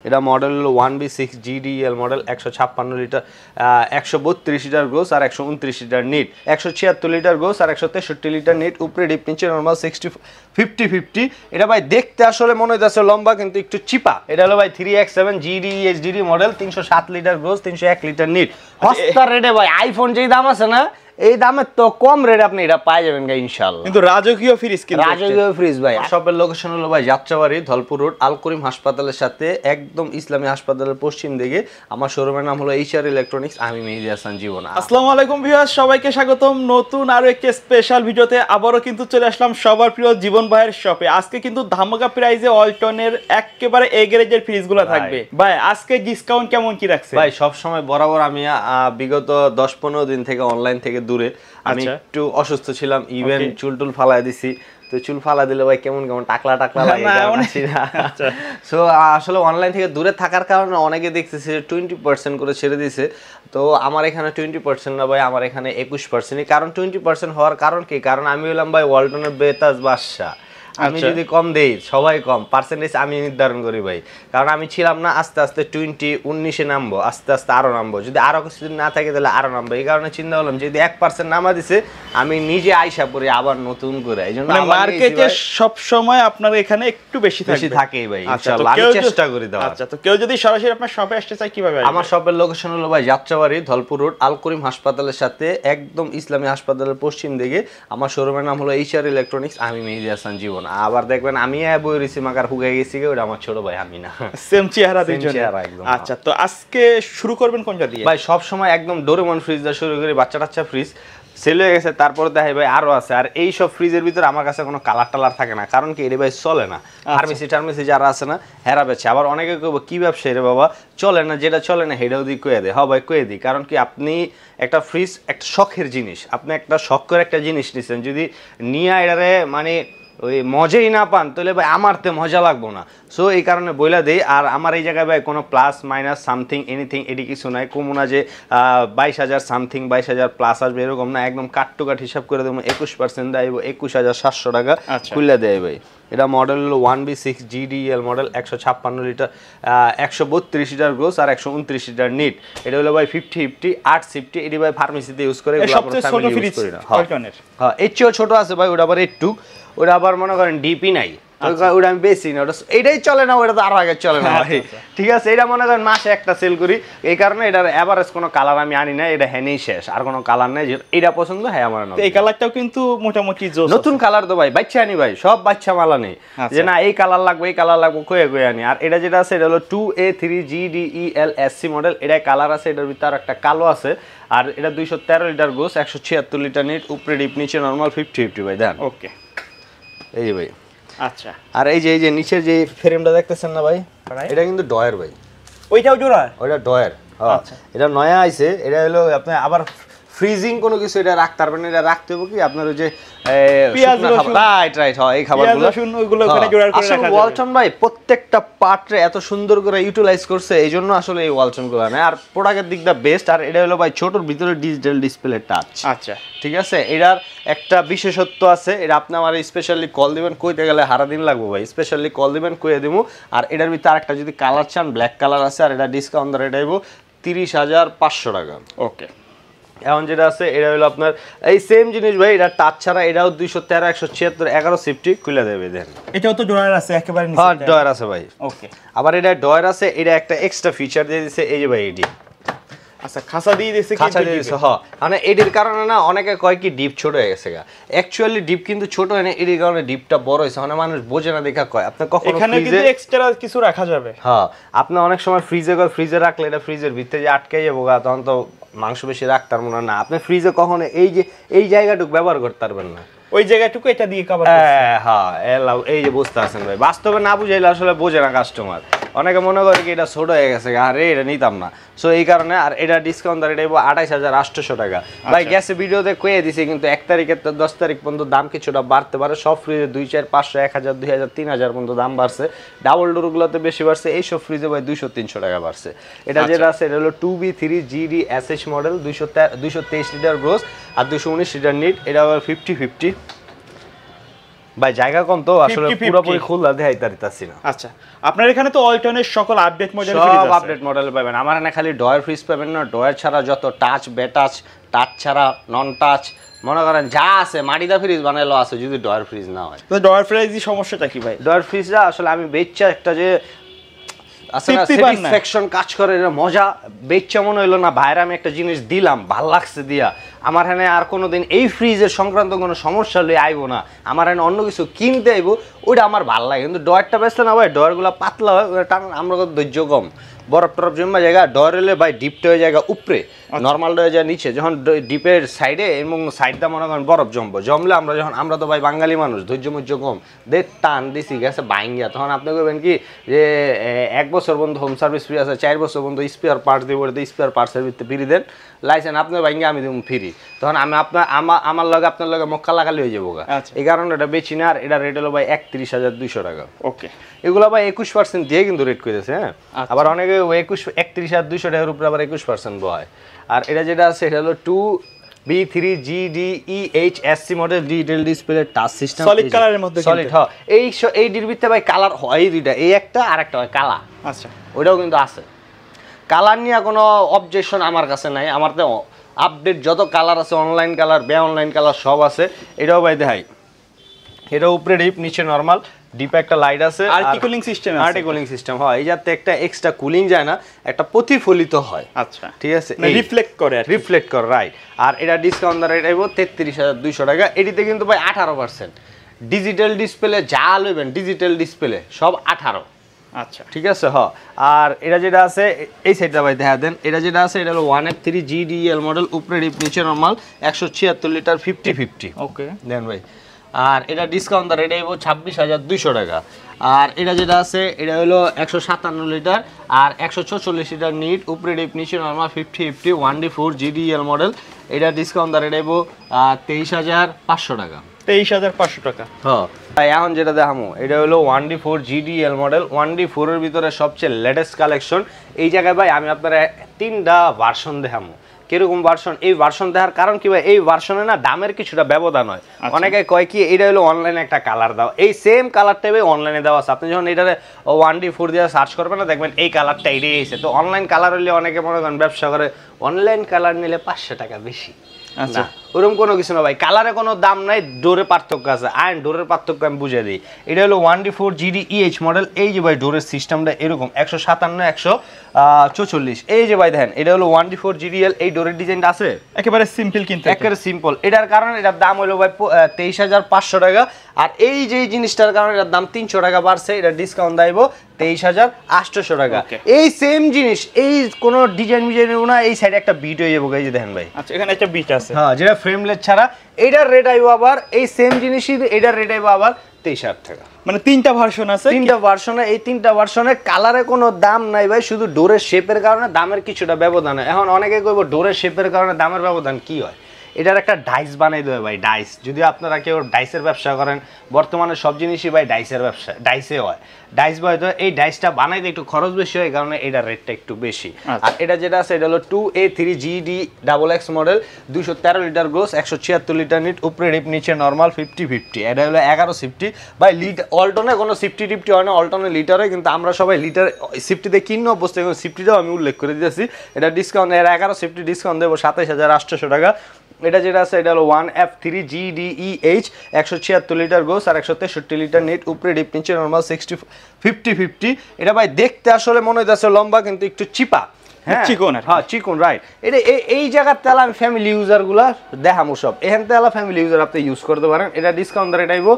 এটা মডেল হলো 1B6 GDEL model 156 litre 132 litre gross আর 129 লিটার নিট 176 লিটার গ্রোস আর 163 লিটার নিট উপরে ডিপ নিচে নরমাল 60 50-50 এটা ভাই দেখতে আসলে মনে হইতাছে লম্বা কিন্তু একটু চিপা এটা হলো ভাই 3X7 GDE HDD model 307 litre gross 301 litre NEET সস্তা রেটে ভাই আইফোন যেই দাম আছে না এই দামে তো কম রেট আপনি এটা পাই যাবেন গাই ইনশাআল্লাহ কিন্তু রাজকীয় ফ্রিজ কিন্তু রাজকীয় ফ্রিজ ভাই শপের লোকেশন হলো ভাই যাত্রাবাড়ি ধলপুর রোড আল করিম হাসপাতালের সাথে একদম ইসলামী হাসপাতালের পশ্চিম দিকে আমার শোরুমের নাম হলো HR ইলেকট্রনিক্স আমি মেহেদী হাসান জীবন আসসালামু আলাইকুম ভিউয়ার্স সবাইকে স্বাগতম নতুন আরো একটি স্পেশাল ভিডিওতে আবারো কিন্তু চলে আসলাম সবার প্রিয় জীবন ভাইয়ের শপে আজকে কিন্তু ধামাকা প্রাইজে ওয়ালটনের একেবারে এ গ্রেডের ফ্রিজগুলো থাকবে ভাই আজকে ডিসকাউন্ট কেমন কি রাখছে ভাই সব সময় বরাবর আমি বিগত 10-15 দিন থেকে অনলাইন থেকে দূরে আমি একটু অসুস্থ ছিলাম ইভেন চুলটুল ফালাই দিছি তো চুল ফালা দিলে ভাই কেমন কেমন টাকলা লাগে সো আসলে অনলাইন থেকে দূরে থাকার কারণে অনেকে দেখতেছে 20% করে ছেড়ে দিয়েছে তো আমার এখানে 20% না ভাই আমার এখানে 21%ই কারণ 20% হওয়ার কারণ কি কারণ আমি হলাম ভাই ওয়ালটনের বেতাজ বাদশা আমি যদি কম দেই সবাই কম পার্সেন্টেজ আমি নির্ধারণ করি ভাই কারণ আমি ছিলাম না আস্তে আস্তে 19-এ নামবো আস্তে আস্তে আরো নামবো যদি আরো কিছু না থাকে তাহলে আরো নামবো এই কারণে চিন্তা করলাম যদি 1% নামা দিছে আমি নিজে আইসা পড়ি আবার নতুন করে এইজন্য মার্কেটে সব সময় আপনার এখানে একটু বেশি থাকেই ভাই ইনশাআল্লাহ আমি চেষ্টা করি দেওয়ার আচ্ছা তো কেউ যদি সরাসরি আপনার শপে আসতে চায় কিভাবে আসবে আমার শপের লোকেশন হলো ভাই যাত্রাবাড়ি ধলপুর রোড আল করিম হাসপাতালের সাথে একদম ইসলামী হাসপাতালের পশ্চিম দিকে আমার শোরুমের নাম হলো HR ইলেকট্রনিক্স আমি মেহেদী হাসান জীবন আবার দেখবেন আমি বই রিসি মাকার হুগাই গেছি ওটা আমার ছোট ভাই আমি না সেম চেহারা দুইজনে আচ্ছা তো আজকে শুরু করবেন কোনটা দিয়ে ভাই সব সময় একদম ডোরেমন ফ্রিজ দিয়ে শুরু করি বাচ্চা ফ্রিজ সেল হয়ে গেছে তারপরে দেখাই ভাই আরো আছে আর এই সব ফ্রিজের ভিতরে আমার কাছে কোনো কালার টালার থাকে না কারণ কি এটা ভাই চলে না ফার্মেসি যারা আছে না হেরা বেছে আবার অনেকে কইবো কি ব্যবসা রে বাবা চলে না যেটা চলে না সেটাও দিয়ে কয়ে দেয় ভাই কয়ে দিই কারণ কি আপনি একটা ফ্রিজ একটা শখের জিনিস আপনি একটা শখ করে একটা জিনিস নিচ্ছেন যদি নিয়ে এটারে মানে ওই মজাই না পান তাহলে ভাই আমার তো মজা লাগবো না সো এই কারণে বইলা দেই আর আমার এই জায়গায় ভাই কোনো প্লাস মাইনাস সামথিং এনিথিং এটি কিছু নাই কমু না যে 22,000 সামথিং 22,000 প্লাস আসবে এরকম না একদম কাট টু কাট হিসাব করে দেবো 21% দেয় 21,700 টাকা খুলে দেয় ভাই এটা মডেল হলো 1B6 GDEL model 156 litre 132 litre gross আর 129 লিটার নিট এটা হলো ভাই 50-50 850 এটি ভাই ফার্মেসিতে ইউজ করে এগুলো আমরা ফ্যামিলি ইউজ করি না হ্যাঁ এর চেয়েও ছোট আছে ভাই ওটা আবার একটু ওটা আবার মনে করেন ডিপি নাই ওটা আমি বেশি না ওটা এটাই চলে না ওটা তো আরো আগে চলে না ভাই ঠিক আছে এটা মনে করেন মাসে একটা সেল করি এই কারণে এটার এভারেজ কোনো কালার আমি আনি না এটা হ্যানেই শেষ আর কোনো কালার নেই এটা পছন্দ হ্যাঁ আমার এই কালারটাও কিন্তু মোটামুটি নতুন কালার তো ভাই বাচ্চা আনি ভাই সব বাচ্চা মালা নেই যে না এই কালার লাগবে কয়ে আনি আর এটা যেটা আছে এটা হলো 2A3 GDEL SC মডেল এটা কালার আছে এটার ভিতরে একটা কালো আছে আর এটা 213 লিটার গোস 176 লিটার নিট উপরে ডিপ নিচে নরমাল 50-50 ভাই দেন ওকে এই যে ভাই আচ্ছা আর এই যে নিচের যে ফ্রেমটা দেখতেছেন না ভাই এটা কিন্তু ডয়ার ভাই ওইটাও জোড়া ওইটা ডয়ার আচ্ছা এটা নয়া আইছে এটা হলো আপনি আবার ফ্রিজিং কোনো কিছু এটা রাখতে পারবেন এটা রাখতে হবে কি আপনার ওই যে পেঁয়াজ রাইট হয় এই খাবারগুলো ওখানে জোড়া করে রাখা যাবে ওয়ালটন ভাই প্রত্যেকটা পার্টে এত সুন্দর করে ইউটিলাইজ করছে এইজন্য আসলে এই ওয়ালটনগুলো না আর প্রোডাক্টের দিকটা বেস্ট আর এটা হলো ভাই ছোটর ভিতরে ডিজিটাল ডিসপ্লে টাচ আচ্ছা ঠিক আছে এটার একটা বিশেষত্ব আছে এটা আপনি আমার স্পেশালি কল দিবেন কইতে গেলে সারা দিন লাগবে ভাই স্পেশালি কল দিবেন কইয়ে দেবো আর এটার ভিতরে আরেকটা যদি কালার চান ব্ল্যাক কালার আছে আর এটা ডিসকাউন্ট দরে এটা 30,500 টাকা ওকে এখন যেটা আছে এটা হলো আপনার এই সেম জিনিস ভাই এটা টাচ ছাড়া এটাও 213 176 11 সিফটি খুলে দেবে দেন এটাও তো ডয়ার আছে একেবারে নিচে হ্যাঁ ডয়ার আছে ভাই ওকে আবার এটা ডয়ার আছে এটা একটা এক্সট্রা ফিচার দিয়ে দিয়েছে এই যে ভাই এডি আচ্ছা খাসা দিয়ে দিয়েছে খাসা দিয়ে দিয়েছে হ্যাঁ মানে এডির কারণে না অনেকে কয় কি ডিপ ছোট হয়ে গেছে অ্যাকচুয়ালি ডিপ কিন্তু ছোট হয় না এডির কারণে ডিপটা বড় হয়েছে মানে মানুষ বোঝে না দেখা কয় আপনি কখনো এখানে কিন্তু এক্সট্রা কিছু রাখা যাবে হ্যাঁ আপনি অনেক সময় ফ্রিজে রাখলে এটা ফ্রিজের ভিতরে যে আটকে যাবো তখন তো মাংস বেশি রাখতে পারবো না আপনি ফ্রিজে কখনো এই জায়গাটুকু ব্যবহার করতে পারবেন না ওই জায়গাটুকু এটা দিয়ে কভার হ্যাঁ এই যে বুঝতে আছেন ভাই বাস্তবে না বুঝাইলে আসলে বোঝে না কাস্টমার অনেকে মনে করে কি এটা ছোট হয়ে গেছে আরে এটা নিতাম না সো এই কারণে আর এটা ডিসকাউন্ট দর এটা 28,800 টাকা ভাই গ্যাসে ভিডিওতে কয়ে দিছি কিন্তু 1 তারিখে 10 তারিখ পর্যন্ত দাম কিছুটা বাড়তে পারে সব ফ্রিজে 2 4 500 1000 2000 3000 পর্যন্ত দাম বাড়ছে ডাবল ডোরগুলোতে বেশি বাড়ছে এই সব ফ্রিজে ভাই 200-300 টাকা বাড়ছে এটা যেটা আছে এটা হলো 2B3 GD SH model 223 litre gross আর 219 লিটার নিট এটা আবার 50-50 ভাই জায়গা কম তো আসলে 50-50 পুরোপুরি খোলা দেখাইতে পারতাছি না। আচ্ছা, আপনার এখানে তো অল্টনের সকল আপডেট মডেল ফ্রিজ সব আছে। আপডেট মডেল পাবেন আমার এখানে, খালি ডয়ার ফ্রিজ পাবেন না, ডয়ার ছাড়া যত টাচ বেটাচ, টাচ ছাড়া নন টাচ মনে করেন যা আছে মাটিদা ফ্রিজ বানাইলো আছে, যদি ডয়ার ফ্রিজ না হয়। তো ডয়ার ফ্রিজের সমস্যাটা কি ভাই? ডয়ার ফ্রিজটা আসলে আমি বেচা একটা যে আছে না তৃপ্তি পান না। স্যাটিসফ্যাকশন কাজ করে, এটা মজা বেচা মনে হইলো না ভাইরা আমি একটা জিনিস দিলাম ভাল লাগছে দিয়া আমার এখানে আর কোনোদিন এই ফ্রিজের সংক্রান্ত কোনো সমস্যা লই আইবো না, আমার এখানে অন্য কিছু কিনতে আইবো ওইটা আমার ভাল লাগে। কিন্তু ডয়ারটা বেচলে না ভাই, ডয়ারগুলো পাতলা হয়, ওটা টান আমরা ধৈর্য কম, বরফ টরফ জমা জায়গা, ডয়ার হলে ভাই ডিপটা হয়ে জায়গা উপরে, নর্মাল হয়ে যায় নিচে, যখন ডিপের সাইডে এবং সাইডটা মনে করেন বরফ জমলে আমরা যখন, আমরা তো ভাই বাঙালি মানুষ ধৈর্য মৈর্য কম, টান দিছি গেছে বাইঙ্গিয়া, তখন আপনি কইবেন কি যে 1 বছর পর্যন্ত হোম সার্ভিস ফ্রি আছে, 4 বছর পর্যন্ত স্পেয়ার পার্টস দিব, স্পেয়ার পার্টসের ভিত্তিতে ফ্রি দেন, লাইসেন্স আপনার বাইঙ্গিয়া আমি দিব ফ্রি, তখন আমি আমার লগে আপনার লগে মক্কা লাগালি হয়ে যাবো। এই কারণে এটা বেচি না। আর এটা রেট হলো ভাই 31,200 টাকা। ওকে, এগুলো ভাই 21% দিয়ে কিন্তু রেট করেছে। হ্যাঁ, আবার অনেকে 31,200 টাকার উপরে আবার 21% বয়। আর এটা যেটা আছে এটা হলো 2B3GDEHSC model, digital display touch system, solid কালারের মধ্যে, সলিড। হ্যাঁ, এই ডির ভিতরে ভাই কালার হয় দুইটা, এই একটা আর একটা হয় কালা। আচ্ছা, ওইটাও কিন্তু আছে। কালার নিয়ে কোনো অবজেকশন আমার কাছে নাই, আমার তো আপডেট যত কালার আছে, অনলাইন কালার অনলাইন কালার সব আছে। এটাও ভাই দেখাই, এটা উপরে ডিপ নিচে নরমাল, ডিপে একটা লাইট আছে, আর্টিকুলিং সিস্টেম আছে। আর্টিকুলিং সিস্টেম হয়, এই যাতে একটা এক্সট্রা কুলিং যায় না, একটা প্রতিফলিত হয়। আচ্ছা, ঠিক আছে, রিফ্লেক্ট করে, রিফ্লেক্ট করে, রাইট। আর এটা ডিসকাউন্ট দর এটা 33,200 টাকা। এটিতে কিন্তু ভাই 18% ডিজিটাল ডিসপ্লে, যা লইবেন ডিজিটাল ডিসপ্লে সব 18। আচ্ছা, ঠিক আছে। আর এটা যেটা আছে এই সাইডটা ভাই দেখা দেন, এটা যেটা আছে এটা হলো 1F3GDL মডেল, উপরে ডিপ নিচে নরমাল, 176 লিটার 50-50। ওকে দেন ভাই। আর এটা ডিসকাউন্ট দর এটা 26,200 টাকা। আর এটা যেটা আছে এটা হলো 157 লিটার আর 146 লিটার নিট, উপরে ডিপ নিচে নরমাল 50-50 1D4GDL মডেল, এটা ডিসকাউন্ট দর এটা 23,500 টাকা। 23,500 টাকা। হ্যাঁ, এখন যেটা দেখামো এটা হলো 1D4GDL মডেল, 1D4 এর ভিতরে সবচেয়ে লেটেস্ট কালেকশন। এই জায়গায় ভাই আমি আপনারা 3টা ভার্সন দেখামো। কিরকম ভার্সন? এই ভার্সন দেখার কারণ কি ভাই, এই ভার্সনে না দামের কিছুটা ব্যবধান হয়। অনেকে কয় কি এটা হলো অনলাইনে একটা কালার দাও, এই সেম কালারটাই ভাই অনলাইনে দেওয়া আছে। আপনি যখন এটারে 1D4 দিয়ে সার্চ করবেন না, দেখবেন এই কালারটা এটাই এসে। তো অনলাইন কালার হলে অনেকে মনে করেন ব্যবসা করে, অনলাইন কালার নিলে 500 টাকা বেশি। আচ্ছা, ওরকম কোনো কিছু না ভাই, কালারে কোনো দাম নাই, ডোরে পার্থক্য আছে। আয়ন ডোরের পার্থক্য আমি বুঝিয়ে দিই। এটা হলো 1D4GDEH মডেল। এই যে ভাই ডোরের সিস্টেমটা এরকম 157 144। এই যে ভাই দেখেন এটা হলো 1D4GDL, এই ডোরের ডিজাইনটা আছে একেবারে সিম্পল, কিন্তু একেবারে সিম্পল। এটার কারণে এটার দাম হলো ভাই 23,500 টাকা। আর এই যে জিনিসটার কারণে এটার দাম 300 টাকা বাড়ছে, এটা ডিসকাউন্ট দেব 23,800 টাকা। এই সেম জিনিস, এই কোনো ডিজাইন না, এই সাইডে একটা বিট হয়ে যাবো, এই যে দেখেন ভাই। আচ্ছা, এখানে একটা বিট আছে। হ্যাঁ, যেটা ফ্রেমলেস ছাড়া। এটার রেট আইবো আবার এই সেম জিনিসই, এটার রেট আইবো আবার 23,000 টাকা। মানে 3টা ভার্সন আছে, 3টা ভার্সনে, এই 3টা ভার্সনে কালারে কোনো দাম নাই ভাই, শুধু ডোরের শেপের কারণে দামের কিছুটা ব্যবধান হয়। এখন অনেকে কইব ডোরের শেপের কারণে দামের ব্যবধান কি হয়? এটার একটা ডাইস বানাই দেবে ভাই, ডাইস। যদি আপনারা কেউ ডাইসের ব্যবসা করেন, বর্তমানে সব জিনিসই ভাই ডাইসের ব্যবসা, ডাইসে হয়, ডাইস বয়। তো এই ডাইসটা বানাইতে একটু খরচ বেশি হয়, কারণে এটার রেটটা একটু বেশি। আর এটা যেটা আছে এটা হলো 2A3GDXX model, 213 litre gross, 176 litre net, উপরে ডিপ নিচে নর্মাল 50-50। এটা হলো 11 সিফটি ভাই। লিটার অল্টনে কোনো সিফটি টিফটি হয় না, অল্টনে লিটারে, কিন্তু আমরা সবাই লিটার সিফটিতে কিনো অবস্থা, সিফটিটাও আমি উল্লেখ করে দিয়েছি। এটা ডিসকাউন্ট, এর 11 সিফটি ডিসকাউন্ট দেবো 27,800 টাকা। এটা যেটা আছে এটা হলো 1F3GDEH, 176 লিটার গোস আর 163 লিটার নিট, উপরে ডিপ নিচে নরমাল 50-50। এটা ভাই দেখতে আসলে মনে হইতেছে লম্বা, কিন্তু একটু চিপা। হ্যাঁ, চিকন। হ্যাঁ, চিকন, রাইট। এটা এই জায়গার তেল আমি ফ্যামিলি ইউজার গুলা দেখামো সব, এখান তেলা ফ্যামিলি ইউজার আপনি ইউজ করতে পারেন। এটা ডিসকাউন্ট দর এটাইবো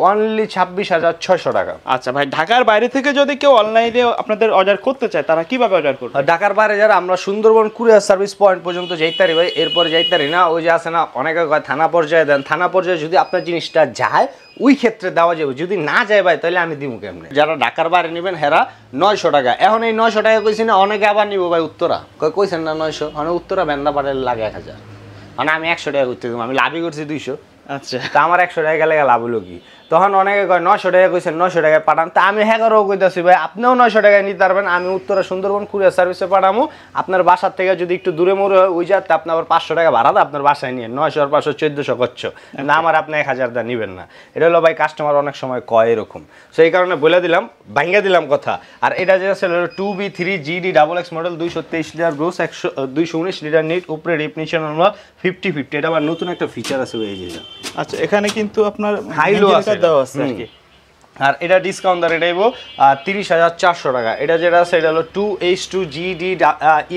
অনলি 26,600 টাকা। আচ্ছা ভাই, ঢাকার বাইরে থেকে যদি কেউ অনলাইনে আপনাদের অর্ডার করতে চায়, তারা কিভাবে অর্ডার করবে? ঢাকার বাইরে যারা, আমরা সুন্দরবন কুরিয়ার সার্ভিস পয়েন্ট পর্যন্ত যাইতারি ভাই, এরপরে যাইতারি না। ওই যে আছে না অনেকে কয় থানা পর্যায়ে দেন, থানা পর্যায়ে যদি আপনার জিনিসটা যায় ওই ক্ষেত্রে দেওয়া যাবে, যদি না যায় ভাই তাহলে আমি দিব কেমনে। যারা ঢাকার বাইরে নেবেন হেরা 900 টাকা। এখন এই 900 টাকা কইছি না, অনেকে আবার নিব ভাই উত্তরা, কইছেন না 900, মানে উত্তরা বেন্দা পাড়ে লাগে 1000, মানে আমি 100 টাকা করতে দিব, আমি লাভই করছি 200। আচ্ছা, তা আমার 100 টাকা গেলে লাভ হলো কি? তখন অনেকে কয় 900 টাকা কইছেন 900 টাকায় পাঠান, তা আমি 11 কইতাছি ভাই আপনিও 900 টাকায় নিতে পারবেন, আমি উত্তরা সুন্দরবন কুরিয়ার সার্ভিসে পাঠামো, আপনার বাসার থেকে যদি একটু দূরে মোড়ে হয় ওই যাতে আপনি আবার 500 টাকা ভাড়া আপনার বাসায় নিয়ে 900 আর 500 1400 করছো না, আমার আপনি 1000 দা নিবেন না। এটা হলো ভাই কাস্টমার অনেক সময় কয় এরকম, সেই কারণে বলে দিলাম, ভাঙ্গা দিলাম কথা। আর এটা যেটা ছিল 2B3 GD XX model 223 litre gross 219 litre net, উপরে ডিপ নিচে নরমাল 50-50। এটা আবার নতুন একটা ফিচার আছে এই জিনিসটা। আচ্ছা এখানে কিন্তু আপনার হাইলো আছে দেওয়া আছে আর কি। আর এটা ডিসকাউন্ট দর এটা 30,400 টাকা। এটা যেটা আছে এটা হলো 2H2 GD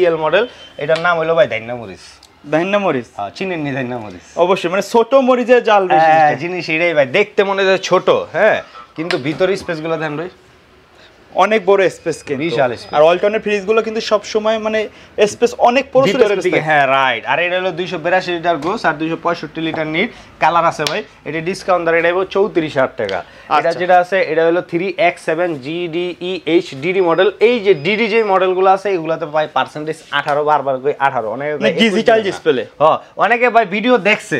EL মডেল, এটার নাম হলো ভাই দাইন্না মরিচ। দাইন্না মরিচ, হ্যাঁ চিনেন নি দাইন্না মরিচ? অবশ্যই, মানে ছোট মরিচের জাল বেশি জিনিস এটাই ভাই, দেখতে মনে হয় ছোট, হ্যাঁ কিন্তু ভিতরে স্পেস গুলো দেন ভাই অনেক বড় স্পেস কে বিশাল স্পেস। আর অল্টনের ফ্রিজ গুলো কিন্তু সব সময় মানে স্পেস অনেক ভিতরের দিকে, হ্যাঁ রাইট। আর এটা হলো 282 লিটার গ্রোস আর 265 লিটার নিট, কালার আছে ভাই। এটা ডিসকাউন্ট দর এটা 34,000 টাকা। এটা যেটা আছে এটা হলো 3X7 GDE HDD মডেল। এই যে ডিডি যে মডেলগুলো আছে এগুলাতে ভাই পার্সেন্টেজ 18, বারবার কই 18, অনেকে ডিজিটাল ডিসপ্লে। হ্যাঁ অনেকে ভাই ভিডিও দেখছে,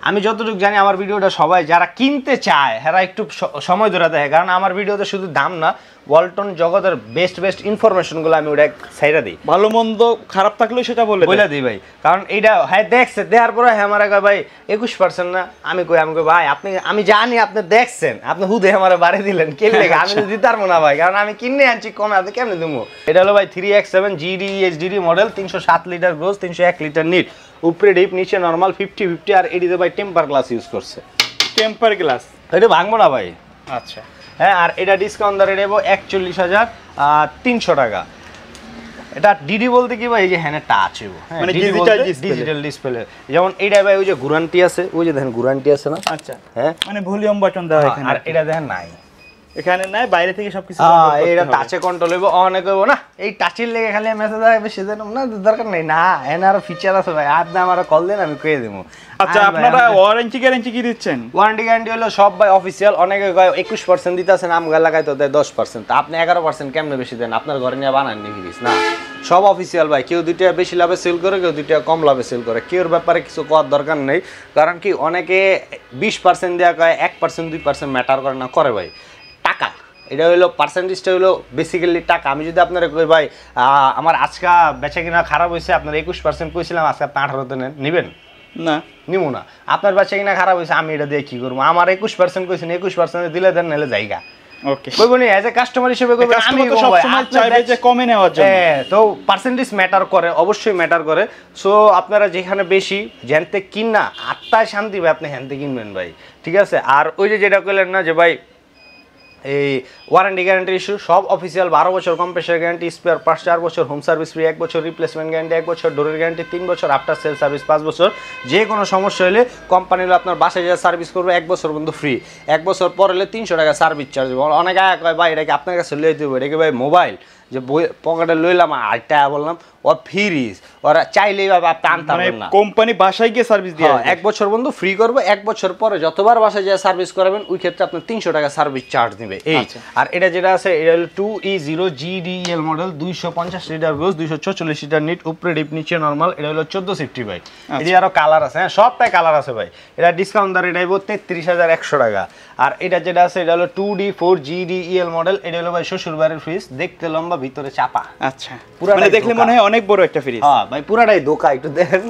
আমি যতটুকু জানি আমার ভিডিওটা সবাই যারা কিনতে চায় হ্যাঁ একটু সময় ধরে দেখে, কারণ আমার ভিডিওতে শুধু দাম না, ওয়ালটন জগতের বেস্ট ইনফরমেশনগুলো আমি ওটা সাইডা দিই, ভালো মন্দ খারাপ থাকলেও সেটা বলে দিই ভাই। কারণ এইটা হ্যাঁ দেখছে, দেওয়ার পরে হ্যাঁ আমার ভাই 21% না, আমি কই ভাই আপনি, আমি জানি আপনি দেখছেন, আপনি হুদে আমার বাড়ি দিলেন কে লেগে, আমি তো দিতে পারবো না ভাই, কারণ আমি কিনে আনছি কমে, আপনি কেমনে দেবো? এটা হলো ভাই 3X7 GDE HDD model, 307 litre gross 301 litre net, উপরে ডিপ নিচে নরমাল 50-50। আর এটিতে ভাই টেম্পার গ্লাস ইউজ করছে। টেম্পার গ্লাস এটা ভাঙবো না ভাই। আচ্ছা হ্যাঁ, আর এটা ডিসকাউন্ট দরে দেবো 41,300 টাকা। এটা ডিডি বলতে কি ভাই, এই যে হ্যাঁ টাচ মানে ডিজিটাল ডিসপ্লে, যেমন এইটা ভাই ওই যে গুরান্টি আছে, ওই যে দেখেন গুরান্টি আছে না। আচ্ছা হ্যাঁ মানে ভলিউম বাটন দেওয়া এখানে, আর এটা দেখেন নাই, এখানে নাই, বাইরে থেকে সবকিছু এটা টাচে কন্ট্রোল হইব। অনেক হইব না এই টাচের লেগে খালি মেসেজ আসবে সেজন্য না, দরকার নেই না, এনে আরো ফিচার আছে ভাই, আপনি আমার কল দেন আমি কয়ে দেবো। আচ্ছা আপনারা ওয়ারেন্টি গ্যারান্টি কি দিচ্ছেন? ওয়ারেন্টি গ্যারান্টি হলো সব ভাই অফিসিয়াল, অনেকে কয় 21% দিতেছেন, আমগা লাগাই তো দেয় 10%, আপনি 11% কেমনে বেশি দেন? আপনার ঘরে নিয়ে বানান নাকি না? সব অফিসিয়াল ভাই, কেউ 2 টাকা বেশি লাভে সেল করে, কেউ 2 টাকা কম লাভে সেল করে, কেউর ব্যাপারে কিছু করার দরকার নেই। কারণ কি অনেকে 20% দেওয়া কয়, 1% 2% ম্যাটার করে না, করে ভাই টাকা। এটা হলো পার্সেন্টেজটা হলো বেসিক্যালি টাকা। আমি যদি আপনারা কই ভাই আমার আজকে বেচা কিনা খারাপ হয়েছে, আপনার 21% কইছিলাম, আজকে আপনি 18 নেবেন না, নিবো না। আপনার বেচা কিনা খারাপ হয়েছে, আমি এটা দিয়ে কি করবো? আমার 21% কইছেন, 21% দিলে দেন, নাহলে জায়গা ওকে কইবো নি এজ এ কাস্টমার হিসেবে কইবো, আমি তো সব সময় চাইবে যে কমে নেওয়ার জন্য। হ্যাঁ, তো পার্সেন্টেজ ম্যাটার করে, অবশ্যই ম্যাটার করে। সো আপনারা যেখানে বেশি জানতে কিন না, আত্মায় শান্তি ভাই, আপনি হ্যানতে কিনবেন ভাই, ঠিক আছে? আর ওই যে যেটা কইলেন না যে ভাই এই ওয়ারেন্টি গ্যারান্টি ইস্যু, সব অফিসিয়াল 12 বছর কম্প্রেসার গ্যারান্টি, স্পেয়ার পার্টস 4 বছর, হোম সার্ভিস ফ্রি 1 বছর, রিপ্লেসমেন্ট গ্যারান্টি 1 বছর, ডোরের গ্যারান্টি 3 বছর, আফটার সেল সার্ভিস 5 বছর। যে কোনো সমস্যা হলে কোম্পানি আপনার বাসায় যা সার্ভিস করবে 1 বছর পর্যন্ত ফ্রি, 1 বছর পর হলে 300 টাকা সার্ভিস চার্জ। অনেকে কয় ভাই এটা কি আপনার কাছে লইতে দেবো? এটা কি ভাই মোবাইল যে পকেটে লইলাম আর টাকা বললাম ও ফ্রিজ, ওরা চাইলেই ভাবে আপনি আনতে পারবেন না, কোম্পানি বাসায় গিয়ে সার্ভিস দিয়ে 1 বছর বন্ধু ফ্রি করবে, 1 বছর পরে যতবার বাসায় যা সার্ভিস করাবেন ওই ক্ষেত্রে আপনি 300 টাকা সার্ভিস চার্জ নেবে এই। আর এটা যেটা আছে এটা হলো 2E0 GDEL model, 250 litre gross 244 litre net, উপরে ডিপ নিচে নরমাল, এটা হলো 1450 ভাই। এটি আরো কালার আছে, হ্যাঁ সবটাই কালার আছে ভাই। এটা ডিসকাউন্ট দর এটা 33,100 টাকা। আর এটা যেটা আছে এটা হলো 2D4 GDEL মডেল, এটা হলো ভাই শ্বশুর বাড়ির ফ্রিজ, দেখতে লম্বা ভিতরে চাপা। আচ্ছা মানে দেখলে মনে হয় অনেক বড় একটা ফ্রিজ। হ্যাঁ ভাই পুরাটাই দোকা, একটু দেখেন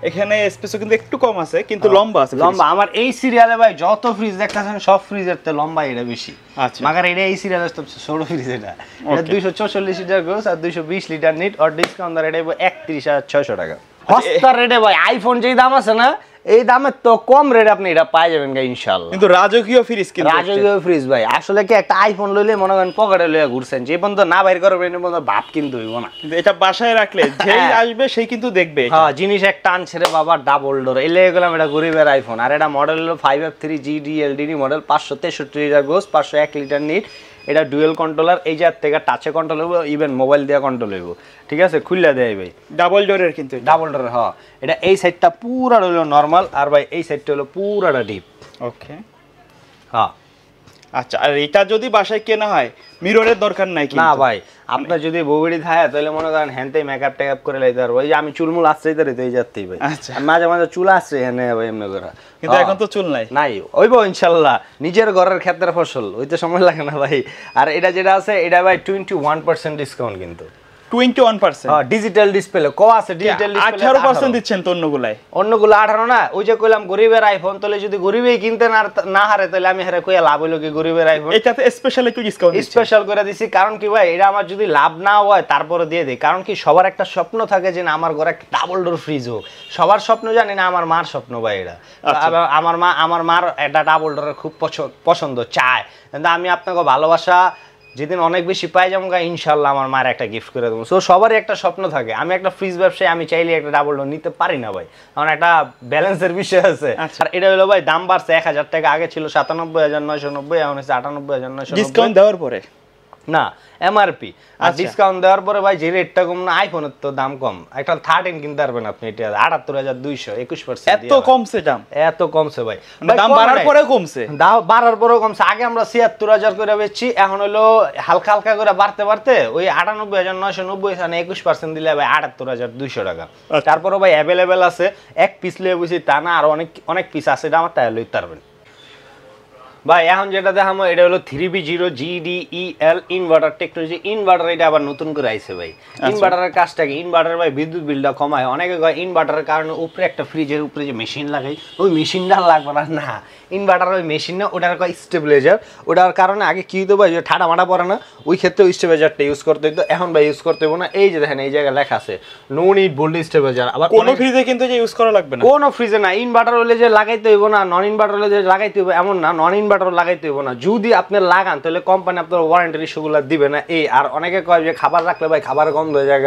এখানে স্পেসও কিন্তু একটু কম আছে, কিন্তু লম্বা আছে, লম্বা। আমার এই সিরিয়ালে ভাই যত ফ্রিজ দেখতেছেন সব ফ্রিজের তে লম্বা এটা বেশি। আচ্ছা মাগার এটা এই সিরিয়ালের সবচেয়ে ছোট ফ্রিজ এটা। এটা 244 লিটার গ্রোস আর 220 লিটার নিট, আর ডিসকাউন্ট দর এটা 31,600 টাকা। সস্তা রেটে ভাই আইফোন যেই দাম আছে না, এই দামে তো কম রেট আপনি এটা পাই যাবেন গা ইনশাআল্লাহ। কিন্তু রাজকীয় ফ্রিজ, কিন্তু রাজকীয় ফ্রিজ ভাই, আসলে কি একটা আইফোন লইলে মনে করেন পকেটে লইয়া ঘুরছেন, যে পর্যন্ত না বাইর করবেন এই পর্যন্ত ভাব কিন্তু হইব না। কিন্তু এটা বাসায় রাখলে যেই আসবে সেই কিন্তু দেখবে। হ্যাঁ জিনিস একটা আনছে রে বাবা ডাবল ডোর, এলে গেলাম এটা গরিবের আইফোন। আর এটা মডেল হলো 5F3 GDLDD model, 563 litre gross 501 litre net. এটা ডুয়েল কন্ট্রোলার, এই জাত থেকে টাচে কন্ট্রোল হইব, ইভেন মোবাইল দিয়ে কন্ট্রোল হইব, ঠিক আছে? খুললা দেয় ভাই, ডাবল ডোরের, কিন্তু ডাবল ডোরের। হ্যাঁ এটা এই সাইডটা পুরা হলো নরমাল, আর ভাই এই সাইডটা হলো পুরাটা ডিপ। ওকে হ্যাঁ আচ্ছা, আর এটা যদি বাসায় কেনা হয় মিররের দরকার নাই না ভাই, আপনার যদি বউড়ি থাকে তাহলে মনে করেন হ্যান্ডে মেকআপ টেকআপ করে লাইতে পারবো। ওই যে আমি চুলমুল আশ্রয় তারি তো এই যাত্রী ভাই, আচ্ছা। মাঝে মাঝে চুল আসছে এনে এমনি করে, কিন্তু এখন তো চুল নাই। নাই ওইব ইনশাল্লাহ, নিজের ঘরের ক্ষেত্রে ফসল হইতে সময় লাগে না ভাই। আর এটা যেটা আছে এটা ভাই 21% ডিসকাউন্ট, কিন্তু 21%, ডিজিটাল ডিসপ্লে ক আছে, ডিজিটাল ডিসপ্লে 18% দিচ্ছেন তো অন্যগুলাই। অন্যগুলো 18 না। ওই যে কইলাম গরিবের আইফোন, তাহলে যদি গরিবেই কিনতে না হারে তাহলে আমি হারে কইয়া লাভ হইলো কি গরিবের আইফোন। এটাতে স্পেশাল একটু ডিসকাউন্ট দিচ্ছেন। স্পেশাল করে দিছি, কারণ কি ভাই এটা আমার যদি লাভ না হয় তারপরে দিয়ে দেই। কারণ কি সবার একটা স্বপ্ন থাকে যে না আমার ঘরে একটা ডাবল ডোর ফ্রিজ হোক, সবার স্বপ্ন জানি না, আমার মার স্বপ্ন ভাই এটা। আমার মার একটা ডাবল ডোরের খুব পছন্দ চায়, কিন্তু আমি আপনাকে ভালোবাসা যেদিন অনেক বেশি পাই যাবো ইনশাল্লাহ আমার মায়ের একটা গিফট করে দেবো। সো সবারই একটা স্বপ্ন থাকে। আমি একটা ফ্রিজ ব্যবসায়ী, আমি চাইলে একটা ডাবল ডোর নিতে পারি না ভাই, কারণ একটা ব্যালেন্সের বিষয় আছে। আর এটা হলো ভাই দাম বাড়ছে 1000 টাকা, আগে ছিল 97,990, এখন হচ্ছে 98,990 ডিসকাউন্ট দেওয়ার পরে না এমআরপি। আর ডিসকাউন্ট দেওয়ার পরে ভাই যে রেটটা কম না, আইফোনের তো দাম কম, একটা 13 কিনতে পারবেন আপনি, এটা 78,200, 21%। এত কমছে দাম? এত কমছে ভাই, দাম বাড়ার পরে কমছে, দাম বাড়ার পরেও কমছে। আগে আমরা 76,000 করে বেচছি, এখন হলো হালকা হালকা করে বাড়তে বাড়তে ওই 98,990, এখানে 21% দিলে ভাই 78,200 টাকা। তারপরে ভাই অ্যাভেলেবেল আছে, এক পিস লিয়ে বুঝি তা না, আর অনেক অনেক পিস আছে, এটা আমার তাই লইতে পারবেন ভাই। এখন যেটা দেখাবো এটা হলো 3B0GDEL ইনভার্টার টেকনোলজি। ইনভার্টার এটা আবার নতুন করে আইছে ভাই। ইনভার্টারের কাজটা কি? ইনভার্টার ভাই বিদ্যুৎ বিলটা কমায়। অনেকে কয় ইনভার্টারের কারণে উপরে একটা ফ্রিজের উপরে যে মেশিন লাগাই, ওই মেশিনটা লাগবে না। ইনভার্টার ওই মেশিন না, ওটার কয় স্টেবিলাইজার। ওটার কারণে আগে কি হতো ভাই, যে ঠাডা মাটা পড়ে না, ওই ক্ষেত্রে স্টেবিলাইজারটা ইউজ করতে হতো। এখন ভাই ইউজ করতে হবো না। এই যে দেখেন এই জায়গায় লেখা আছে নো নিড ভোল্টেজ স্টেবিলাইজার। আবার কোনো ফ্রিজে কিন্তু যে ইউজ করা লাগবে না, কোনো ফ্রিজে না। ইনভার্টার হলে যে লাগাইতে হইব না, নন ইনভার্টার হলে যে লাগাইতে হইব এমন না, নন ইনভার্টার লাগাইতে হইব না। যদি আপনি লাগান তাহলে কোম্পানি আপনার ওয়ারেন্টি ইস্যুগুলো দিবে না। এই আর অনেকে কয় যে খাবার রাখলে ভাই খাবার গন্ধ হয়ে যায়,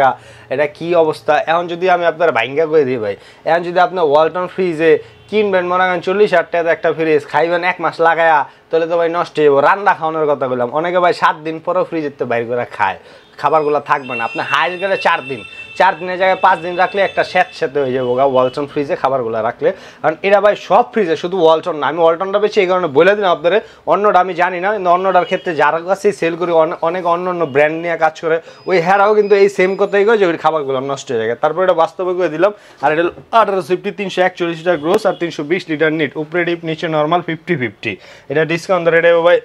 এটা কি অবস্থা। এখন যদি আমি আপনার ভাঙ্গা করে দিই ভাই, এখন যদি আপনি ওয়ালটন ফ্রিজে কিনবেন মনে করেন 40,000 টাকা একটা ফ্রিজ, খাইবেন 1 মাস লাগায়া, তাহলে তো ভাই নষ্ট হয়ে যাবো। রান্না খাওয়ানোর কথা বললাম, অনেকে ভাই 7 দিন পরেও ফ্রিজের তো বাইর করে খায়, খাবারগুলো থাকবে না। আপনি হাইস গেলে 4 দিন, 4 দিনের জায়গায় 5 দিন রাখলে একটা স্যাঁতে হয়ে যাবো ওয়ালটন ফ্রিজে খাবারগুলো রাখলে। কারণ এটা ভাই সব ফ্রিজে, শুধু ওয়ালটন না। আমি ওয়ালটনটা বেশি এই কারণে বলে দিলাম আপনাদের, অন্যটা আমি জানি না, কিন্তু অন্যটার ক্ষেত্রে যার কাছেই সেল করি, অনেক অন্য অন্য ব্র্যান্ড নিয়ে কাজ করে, ওই হেরাও কিন্তু এই সেম কথাই কয় যে ওই খাবারগুলো নষ্ট হয়ে যায়। তারপর এটা বাস্তবে করে দিলাম। আর এটা 1850, 341 লিটার গ্রোস আর 320 লিটার নিট, উপরে ডিপ নিচে নর্মাল 50-50। এটা ডিসকাউন্ট রেটে ভাই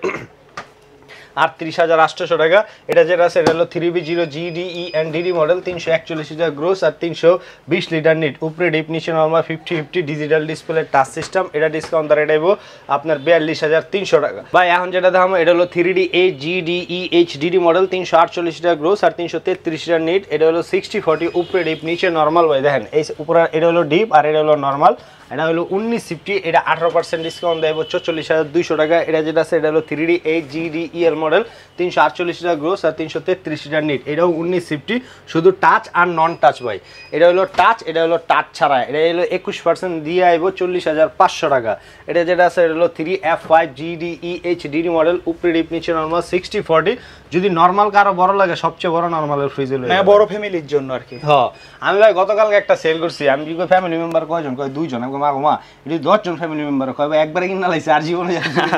38,800 টাকা। এটা যেটা আছে এটা হলো 3B0GDENDD মডেল, 341 লিটার গ্রোস আর 320 লিটার নিট, উপরে ডিপ নিচে normal 50-50, digital display touch system. এটা ডিসকাউন্ট রেট আইবো আপনার 42,300 টাকা। ভাই এখন যেটা দেখাবো এটা হলো 3D8GDEHDD মডেল, 348 লিটার গ্রোস আর 333 লিটার নিট। এটা হলো 60-40, উপরে ডিপ নিচে নরমাল। ভাই দেখেন এই উপরে এটা হলো ডিপ আর এটা হলো নরমাল। এটা হলো 1950, এটা 18% ডিসকাউন্ট দেবো 44,200 টাকা। এটা যেটা আছে এটা হলো 3D8GDEL মডেল, 348 লিটার গ্রোস আর 333 লিটার নিট। এটাও 1950, শুধু টাচ আর নন টাচ ভাই। এটা হলো টাচ, এটা হলো টাচ ছাড়া। এটা হলো 21% দিয়ে আইবো 40,500 টাকা। এটা যেটা আছে এটা হলো 3F5GDEHDD মডেল, উপরে ডিপ নিচে নরমাল 60-40। যদি নরমাল কারো বড় লাগে, সবচেয়ে বড় নরমালের ফ্রিজ হলো বড় ফ্যামিলির জন্য আর কি। হ্যাঁ আমি ভাই গতকালকে একটা সেল করছি। আমি কি কই ফ্যামিলি মেম্বার কয়জন, কয় 2 জন। আমি মা মা যদি 10 জন ফ্যামিলি মেম্বার কয় ভাই একবারে কিনা লাইছে আর জীবনে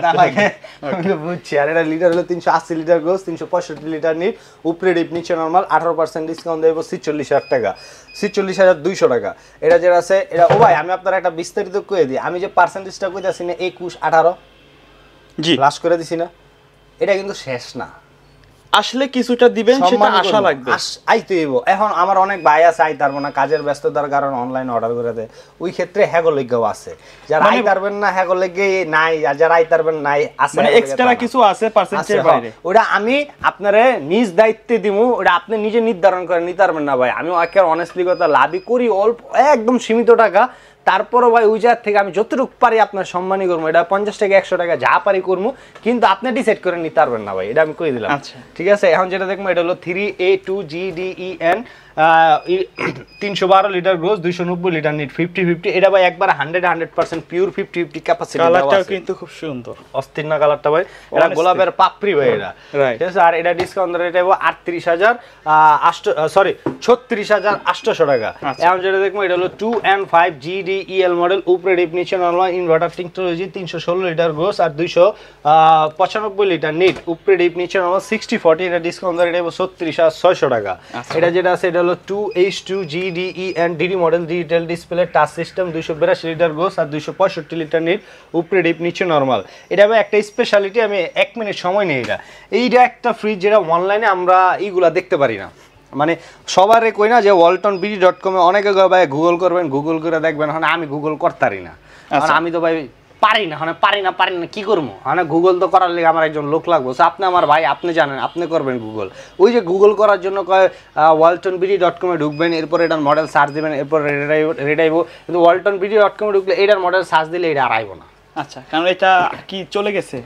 না লাগে। আমি তো বুঝছি। আর এটা লিটার হলো 380 লিটার গ্রোস, 365 লিটার নিট, উপরে ডিপ নিচে নরমাল। 18% ডিসকাউন্ট দেবো 46,000 টাকা, 46,200 টাকা। এটা যেটা আছে এটা ও ভাই আমি আপনার একটা বিস্তারিত কয়ে দিই। আমি যে পার্সেন্টেজটা কইতাছি না 21, 18 জি লাস্ট করে দিছি না, এটা কিন্তু শেষ না। আসলে কিছুটা দিবেন, সেটা আশা লাগবে, আইতে হইব। এখন আমার অনেক ভাই আছে আইতে পারবো না, কাজের ব্যস্ততার কারণে অনলাইন অর্ডার করে দেয়। ওই ক্ষেত্রে হ্যাগোলেগেও আছে, যারা আইতে পারবেন না হ্যাগোলেগে নাই, আর যারা আইতে পারবেন নাই আছে, মানে এক্সট্রা কিছু আছে পার্সেন্টেজের বাইরে। ওটা আমি আপনারে নিজ দায়িত্বে দিমু, ওটা আপনি নিজে নির্ধারণ করে নিতে পারবেন না ভাই। আমি একের অনেস্টলি কথা লাভই করি অল্প, একদম সীমিত টাকা। তারপরও ভাই ওই জায়গা থেকে আমি যতটুকু পারি আপনার সম্মানই করবো। এটা 50 টাকা 100 টাকা যা পারি করবো, কিন্তু আপনি ডিসাইড করে নিতে পারবেন না ভাই, এটা আমি কই দিলাম। ঠিক আছে এখন যেটা দেখবো এটা হলো 3A2GDEN 312 litre gross, 290 litre NEET, 50-50। এটা ভাই একবার 100% পিওর 50-50 ক্যাপাসিটি। কালারটাও কিন্তু খুব সুন্দর, অস্থির না কালারটা ভাই। এটা গোলাপের পাপড়ি ভাই এটা, ঠিক আছে। আর এটা ডিসকাউন্ট রেট হবে 36,800 টাকা। এখন যেটা দেখবো এটা হলো 2N5GD GDEL মডেল, উপরে ডিপ নিচে normal, inverter technology, 316 litre gross আর 295 লিটার নিট, উপরে ডিপ নিচে নরমাল, 60/40, এটা ডিসকাউন্ট রেট 36,600 টাকা। এটা যেটা আছে এটা হলো 2H2 GDENDD model, digital display, touch system, 282 litre gross আর 265 লিটার নিট, উপরে ডিপ নিচে নরমাল। এটা একটা স্পেশালিটি, আমি 1 মিনিট সময় নেই। এইটা একটা ফ্রিজ যেটা অনলাইনে আমরা এইগুলা দেখতে পারি না, মানে সবারে কই না যে waltonbd.com এ অনেকে ভাই গুগল করবেন, গুগল করে দেখবেন, মানে আমি গুগল করতারি না, কারণ আমি তো ভাই পারি না, মানে পারি না কি করবো, মানে গুগল তো করার লিগে আমার একজন লোক লাগবে। আপনি আমার ভাই, আপনি জানেন, আপনি করবেন গুগল। ওই যে গুগল করার জন্য কয় waltonbd.com এ ঢুকবেন, এরপর এটার মডেল সার্চ দিবেন, এরপর রেড আইব, কিন্তু waltonbd.com এ ঢুকলে এটার মডেল সার্চ দিলে এটা আর আইব না। আচ্ছা, কারণ এটা কি চলে গেছে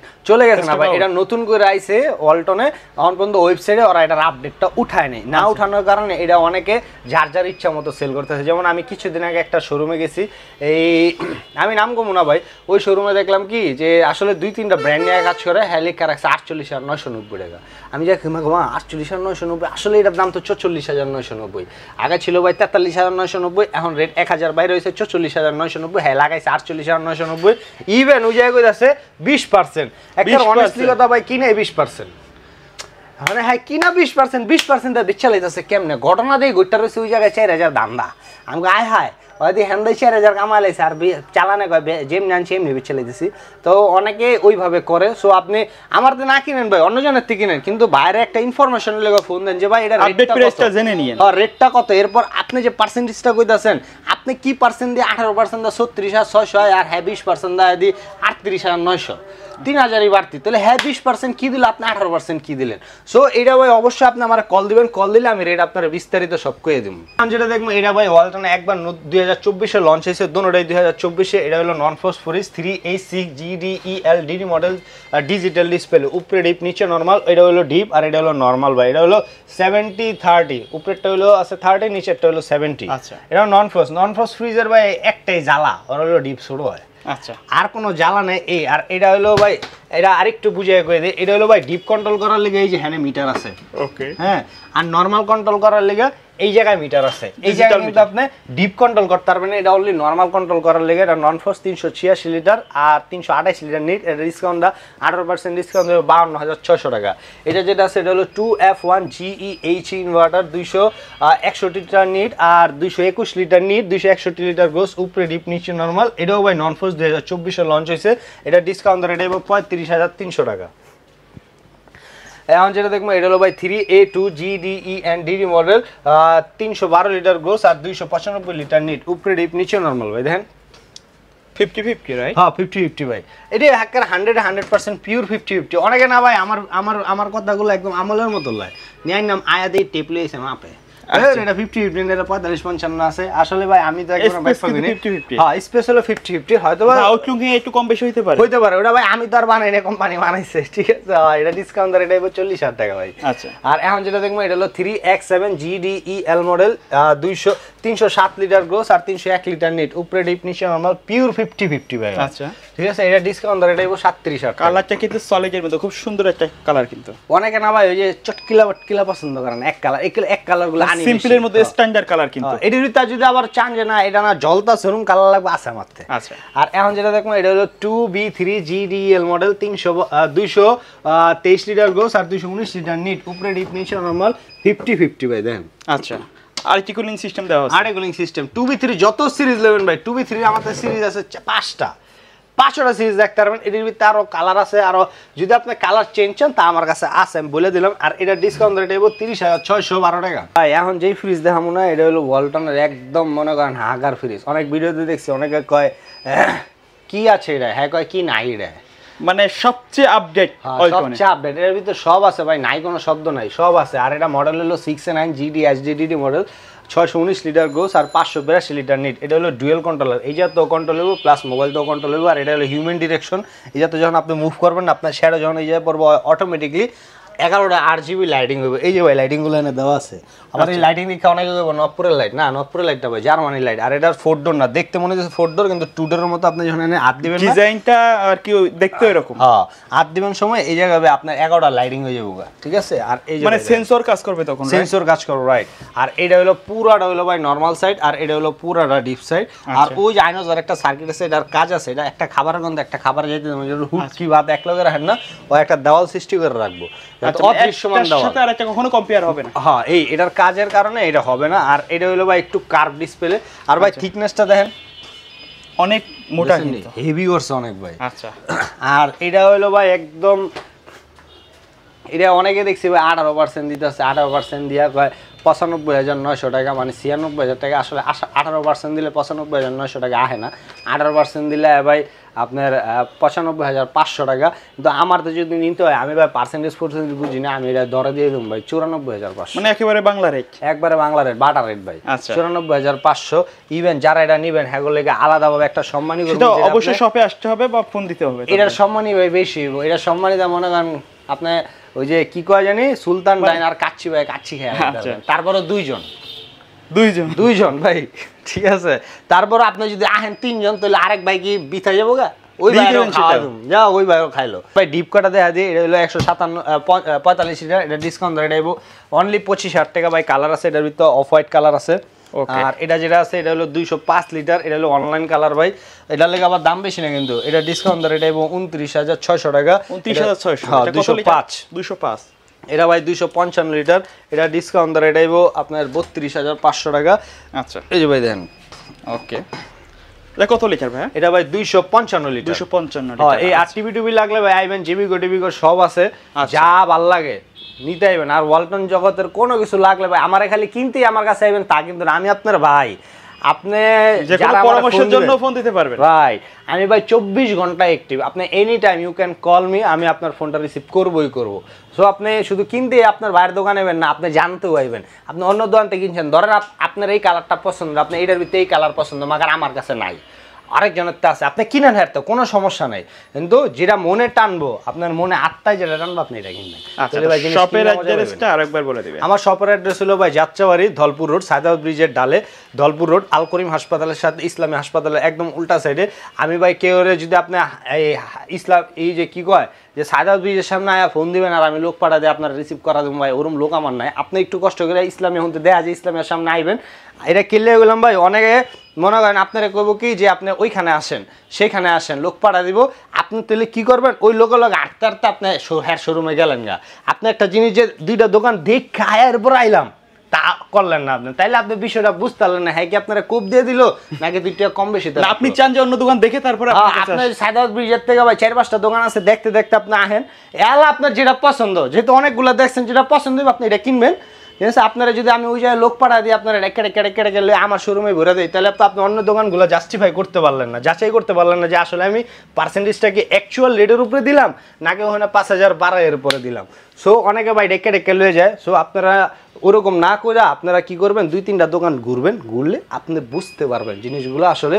না ভাই, এটা নতুন করে আইছে ওয়ালটনে, এখন পর্যন্ত ওয়েবসাইটে ওরা এটার আপডেটটা উঠায় নেই। না উঠানোর কারণে এটা অনেকে যার যার ইচ্ছা মতো সেল করতেছে। যেমন আমি কিছুদিন আগে একটা শোরুমে গেছি, আমি নাম কমু না ভাই, ওই শোরুমে দেখলাম কি যে আসলে 2-3টা ব্র্যান্ড নিয়ে কাজ করে, হেলিকার রাখছে 48,990 টাকা। আমি যাই 48,990, আসলে এটার দাম তো 44,990। আগে ছিল ভাই 43,990, এখন রেট 1000 বাইরে হয়েছে 44,990, হ্যাঁ লাগাইছে 48,990। ইভেন ওই জায়গায় আছে 20%। একটা অনেস্টলি কথা ভাই, কিনে 20%, মানে হ্যাঁ কিনা 20% বিচ্ছা লাইতেছে কেমনে? ঘটনা দিয়ে গোটা রয়েছে ওই জায়গায় 4,000 দান্দা। আমি আয় হায় হয়তো হ্যান্ডাই 4,000 কামাই লাইছে, আর চালানে কয় যেমনি আনছি এমনি বিচ্ছা লাইতেছি। তো অনেকে ওইভাবে করে। সো আপনি আমার তো না কিনেন ভাই, অন্যজনের থেকে কিনেন, কিন্তু বাইরে একটা ইনফরমেশন লেগে ফোন দেন যে ভাই এটা রেটটা জেনে নিয়েন, রেটটা কত। এরপর আপনি যে পার্সেন্টেজটা কইতাছেন, আপনি কি পার্সেন্ট দিয়ে 18% দিয়ে 36,600, আর হ্যাঁ 20% দিয়ে 38,900, 3,000ই বাড়তি। তাহলে হ্যাঁ 20% কি দিল, আপনি 18% কি দিলেন? সো এটা ভাই অবশ্যই আপনি আমার কল দিবেন, কল দিলে আমি রেট আপনার বিস্তারিত সব কয়ে দিব। আমি যেটা দেখবো এটা ভাই ওয়ালটনে একবার 2024-এ লঞ্চ হয়েছে, দোনোটাই 2024-এ। এটা হলো নন ফসফরিস 3H6 GDELDD model, digital display, উপরে ডিপ নিচে নরমাল। এটা হলো ডিপ আর এটা হলো নরমাল ভাই। এটা হলো 70/30, উপরেরটা হলো আছে 30, নিচেরটা হলো 70। আচ্ছা, এটা নন ফস ফ্রিজের ভাই একটাই জ্বালা, ওর হলো ডিপ ছোট হয়। আচ্ছা, আর কোনো জ্বালা নেই। এই আর এটা হলো ভাই, এটা আরেকটু বুঝিয়ে কয়ে দিই, এটা হলো ভাই ডিপ কন্ট্রোল করার লিগে এই যে হ্যাঁ মিটার আছে, ওকে হ্যাঁ, আর নর্মাল কন্ট্রোল করার লিগে এই জায়গায় মিটার আছে। এই জায়গায় কিন্তু আপনি ডিপ কন্ট্রোল করতে পারবেন, এটা অনলি নর্মাল কন্ট্রোল করার লিগে। এটা নন ফোর্স 386 লিটার আর 328 লিটার নিট। এটা ডিসকাউন্টটা 18% ডিসকাউন্ট দেবে 52,600 টাকা। এটা যেটা আছে এটা হলো 2F1 GEH inverter, 261 litre net আর 221 লিটার নিট, 261 লিটার গ্রোস, উপরে ডিপ নিচে নর্মাল। এটাও ভাই নন ফোর্স 2024-এ লঞ্চ হয়েছে। এটা ডিসকাউন্ট রেট হবে 35,300 টাকা। এখন যেটা দেখবো এটা হলো ভাই 3A2 GDENDD model, 312 litre gross আর 295 লিটার নিট, উপরে ডিপ নিচে নরমাল ভাই। দেখেন 50-50 রাইট? হ্যাঁ 50-50 ভাই। এটা হ্যাকার 100% পিওর 50-50। অনেকে না ভাই আমার কথাগুলো একদম আমলের মতো লয়, নিয়ে নাম আয়া দিয়ে টেপ লইছে মাপে। এটা 50-50, এটা 45-55 আছে। আসলে ভাই আমি তো একদম ব্যাক পাবি না। হ্যাঁ স্পেস হলো 50-50, হয়তো ভাই আউটলুক এ একটু কম বেশি হইতে পারে। ওটা ভাই আমি তো আর বানাই না, কোম্পানি বানাইছে, ঠিক আছে। এটা ডিসকাউন্ট রেট হবে 40,000 টাকা ভাই। আচ্ছা, আর এখন যেটা দেখবো এটা হলো 3X7 GDEL model, 307 litre gross আর 301 লিটার নিট, উপরে ডিপ নিচে নরমাল, পিওর 50-50 ভাই। আচ্ছা ঠিক আছে, এটা ডিসকাউন্ট রেট হবে 37,000 টাকা। কালারটা কিন্তু সলিডের মধ্যে খুব সুন্দর একটা কালার, কিন্তু অনেকে না ভাই ওই যে চটকিলা পছন্দ করেন, এক কালারগুলো আনি সিম্পলের মধ্যে স্ট্যান্ডার্ড কালার, কিন্তু এটির ভিতরে যদি আবার চান যে না এটা না জলতা সেরকম কালার লাগবে আছে মারতে। আচ্ছা, আর এখন যেটা দেখবো এটা হলো 2B3 GDEL model, 223 litre gross আর 219 লিটার নিট, উপরে ডিপ নিচে নরমাল, 50-50 ভাই। দেন আচ্ছা, আরটি কুলিং সিস্টেম দেওয়া আছে, আরটি কুলিং সিস্টেম। 2B3 যত সিরিজ নেবেন ভাই, 2B3 আমাদের সিরিজ আছে 5টা সিরিজ দেখতে পারবেন। এটির ভিতরে আরো কালার আছে, আরো যদি আপনি কালার চেঞ্জ চান তা আমার কাছে আছে, আমি বলে দিলাম। আর এটা ডিসকাউন্ট রেট হবে 30,612 টাকা ভাই। এখন যেই ফ্রিজ দেখাবো না এটা হলো ওয়ালটনের একদম মনে করেন হাগার ফ্রিজ। অনেক ভিডিওতে দেখছি অনেকে কয় কি আছে এটা, হ্যাঁ কয় কি নাই এটা, মানে সবচেয়ে আপডেট, এর ভিতরে সব আছে ভাই, নাই কোনো শব্দ নাই, সব আছে। আর এটা মডেল হলো 6A9 GDHDD model, 619 litre gross আর 582 লিটার নিট। এটা হলো ডুয়েল কন্ট্রোলার, এই যাতে কন্ট্রোল হবো প্লাস মোবাইল তো কন্ট্রোল হবো। আর এটা হলো হিউম্যান ডিরেকশন, এই যাতে যখন আপনি মুভ করবেন আপনার শ্যাডো যখন এই জায়গায় পড়বো অটোমেটিকলি 11টা RGB লাইটিং হবে। এই যে ভাই লাইটিং গুলো এনে দেওয়া আছে। আবার এই লাইটিং দেখে অনেকে বলবে নবপুরের লাইট, না নবপুরের লাইটটা ভাই জার্মানি লাইট। আর এটা 4 ডোর না, দেখতে মনে হচ্ছে 4 ডোর, কিন্তু 2 ডোরের মতো। আপনি যখন এনে হাত দিবেন না, ডিজাইনটা আর কি দেখতে এরকম। হ্যাঁ, হাত দিবেন সময় এই জায়গায় আপনার 11টা লাইটিং হয়ে যাবে, ঠিক আছে। আর এই যে মানে সেন্সর কাজ করবে তখন, সেন্সর কাজ করবে, রাইট। আর এটা হলো পুরাটা হলো ভাই নরমাল সাইড, আর এটা হলো পুরাটা ডিপ সাইড। আর ওই যে আইনোজার একটা সার্কিট আছে, এটার কাজ আছে, এটা একটা খাবারের গন্ধ একটা খাবার যাইতে হুটকি ভাত এক লগে রাখেন না, ও একটা দেওয়াল সৃষ্টি করে রাখবো, অদৃশ্যমান দেওয়াল। সাথে আরেকটা কখনো কম্পেয়ার হবে না। হ্যাঁ, এটার কাজের কারণে এটা হবে না। আর এটা হলো ভাই একটু কার্ভ ডিসপ্লে। আর ভাই থিকনেসটা দেখেন অনেক মোটা, কিন্তু হেভি করছে অনেক ভাই। আচ্ছা, আর এটা হলো ভাই একদম, এটা অনেকে দেখছি ভাই 18% দিতে আছে, 18% দিয়া কয় 95,900 টাকা, মানে 96,000 টাকা। আসলে 18% দিলে 95,900 টাকা আহে না, 18% দিলে ভাই আপনার 95,500 টাকা। কিন্তু আমার তো যদি নিতে হয়, আমি ভাই পার্সেন্টেজ বুঝি না, আমি এটা দরে দিয়ে দেবো ভাই 94,500, মানে একেবারে বাংলা রেট, একবারে বাংলা রেট, বাটা রেট ভাই। আচ্ছা, 94,500। ইভেন যারা এটা নিবেন হ্যাগো লেগে আলাদাভাবে একটা সম্মানী করবেন, সেটা অবশ্যই শপে আসতে হবে বা ফোন দিতে হবে। এটার সম্মানী ভাই বেশি, এটার সম্মানী দা মনে করেন আপনি ওই যে কি কয় জানি সুলতান ডাইন আর কাচ্চি ভাই, কাচ্চি খেয়ে তারপরে দুইজন ভাই, ঠিক আছে। তারপর আপনি যদি আহেন 3 জন, তাহলে আরেক ভাই কি বিথা যাবো গা, ওই ভাইও খাওয়া যা, ওই ভাইও খাইলো ভাই। ডিপ কাটা দেখা দিয়ে এটা হলো 145 লিটার, এটা ডিসকাউন্ট ধরে দেবো অনলি 25,000 টাকা ভাই। কালার আছে এটার ভিতর, অফ হোয়াইট কালার আছে। আর এটা যেটা আছে এটা হলো 205 লিটার, এটা হলো অনলাইন কালার ভাই। এটার লেগে আবার দাম বেশি না, কিন্তু এটা ডিসকাউন্ট ধরে দেবো 29,600 টাকা। 29,600, 205। এটা ভাই 255 লিটার, এটা ডিসকাউন্ট ধরে দেবো আপনার 32,500 টাকা। আচ্ছা, এই যে ভাই দেন, ওকে, এটা কত লিটার ভাই? এটা ভাই 255 লিটার। 255 হ্যাঁ, লিটার। এই আরটিভি টুবি লাগলে ভাই আইবেন, জিবি গোটিবি সব আছে, যা ভাল লাগে নিতে আইবেন। আর ওয়ালটন জগতের কোনো কিছু লাগলে ভাই আমারে খালি কিনতেই আমার কাছে আইবেন, তা কিন্তু না, আমি আপনার ভাই। আপনি যারা পরামর্শের জন্য ফোন দিতে পারবেন, রাইট। আমি ভাই 24 ঘন্টা অ্যাক্টিভ, আপনি any time you can call me, আমি আপনার ফোনটা রিসিভ করবই করব। সো আপনি শুধু কিনতে আপনার বাইরের দোকানে নেবেন না, আপনি জানতেও আইবেন। আপনি অন্য দোকান থেকে কিনছেন, ধরেন আপনার এই কালারটা পছন্দ, আপনি এইটার ভিতরে এই কালার পছন্দ, মাগার আমার কাছে নাই, আরেকজনের তো আছে, আপনি কিনেন, হ্যাঁ তো কোনো সমস্যা নাই। কিন্তু যেটা মনে টানবো, আপনার মনে আত্মায় যেটা টানবো, আপনি এটা কিনবেন। শপের অ্যাড্রেসটা আরেকবার বলে দিবেন। আমার শপের অ্যাড্রেস হলো ভাই যাত্রাবাড়ি, ধলপুর রোড, সায়দাবাদ ব্রিজের ডালে, ধলপুর রোড, আল করিম হাসপাতালের সাথে ইসলামী হাসপাতালের একদম উল্টা সাইডে। আমি ভাই কেউ যদি আপনি এই ইসলাম এই যে কি কয় যে সায়দাবাদ ব্রিজের সামনে আয়া ফোন দিবেন আর আমি লোক পাঠা দিয়ে আপনার রিসিভ করা দেবো ভাই, ওরম লোক আমার নাই। আপনি একটু কষ্ট করে ইসলামী হতে দেয়া যে ইসলামের সামনে আইবেন, এটা কিনলে গেলাম ভাই। অনেকে মনে করেন আপনারা কইব কি যে আপনি ওইখানে আসেন, সেইখানে আসেন, লোক পাঠা দিব। আপনি তাহলে কি করবেন, ওই লোকের লগে আটতে আটতে আপনি হ্যার শোরুমে গেলেন গা, আপনি একটা জিনিস যে 2টা দোকান দেখে আয়ার পর আইলাম তা করলেন না আপনি, তাইলে আপনি বিষয়টা বুঝতে পারলেন না। হ্যাঁ কি আপনারা কোপ দিয়ে দিল নাকি 2 টাকা কম বেশি? আপনি চান যে অন্য দোকান দেখে তারপরে আপনার সায়দাবাদ ব্রিজের থেকে ভাই 4-5টা দোকান আছে, দেখতে দেখতে আপনি আহেন, এলা আপনার যেটা পছন্দ, যেহেতু অনেকগুলো দেখছেন, যেটা পছন্দ হবে আপনি এটা কিনবেন। ঠিক আছে, আপনারা যদি আমি ওই জায়গায় লোক পাঠা দিই, আপনারা কেটে গেলে আমার শোরুমে ভরে দেয়, তাহলে তো আপনি অন্য দোকানগুলো জাস্টিফাই করতে পারলেন না, যাচাই করতে পারলেন না যে আসলে আমি পার্সেন্টেজটাকে অ্যাকচুয়াল রেটের উপরে দিলাম নাকি ওখানে 5,000 12,000 উপরে দিলাম। সো অনেকে ভাই ডেকে লয়ে যায়। সো আপনারা ওরকম না করে আপনারা কি করবেন, 2-3টা দোকান ঘুরবেন, ঘুরলে আপনি বুঝতে পারবেন জিনিসগুলো আসলে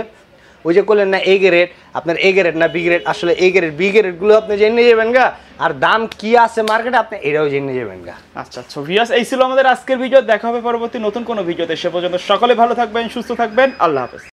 ওই যে করলেন না এ গ্রেড, আপনার এ গ্রেড না বি গ্রেড, আসলে এ গ্রেড বি গ্রেডগুলো আপনি জেনে যাবেন গা, আর দাম কি আছে মার্কেটে আপনি এটাও জেনে যাবেন গা। আচ্ছা, ভিউয়ার্স, এই ছিল আমাদের আজকের ভিডিও। দেখা হবে পরবর্তী নতুন কোনো ভিডিওতে। সে পর্যন্ত সকলে ভালো থাকবেন, সুস্থ থাকবেন, আল্লাহ হাফেজ।